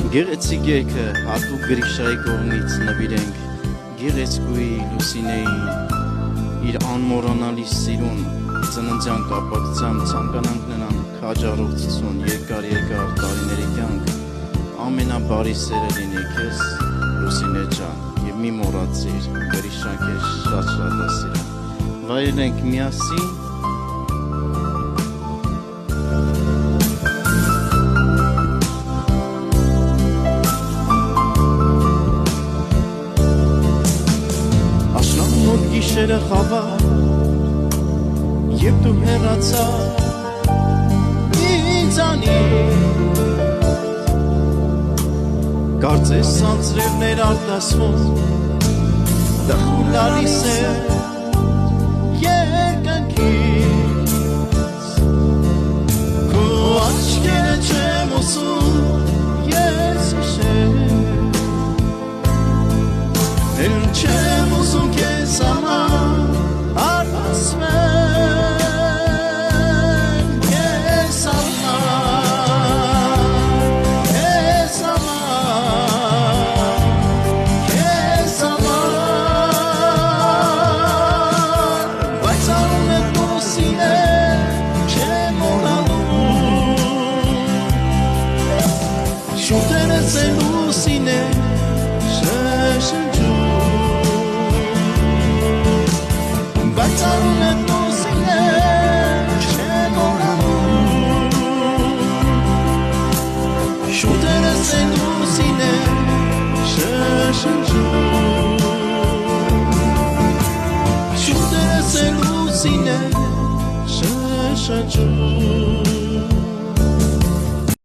Գեղեցիկ եկը հատուկ գրիշայի կողմից նվիրենք գեղեցկուի Լուսինեին իր անմոռանալի սիրուն ծննդյան կապակցությամբ ցանկանանք նրան քաջառողջություն, երկար տարիների կյանք, ամենաբարի սերը լինի քեզ Լուսինե ջան, եւ մի մոռացիր, գրիշան քեզ շատ է սիրում։ Վայելենք միասին Գիշերը խավար, երբ դու հեռացա ինձանից, կարծես անձրևներ արտասվում, դխուլ լալիս է երկնքից, քո աչքերը չեմ ուզում ես հիշել, էլ չեմ ուզում քեզ համար արասվել, քեզ համար, քեզ համար, քեզ համար, բայց արում եմ Լուսինե, չեմ մոռանում, շուտերս է Լուսինե, շշնջում, բայց արում եմ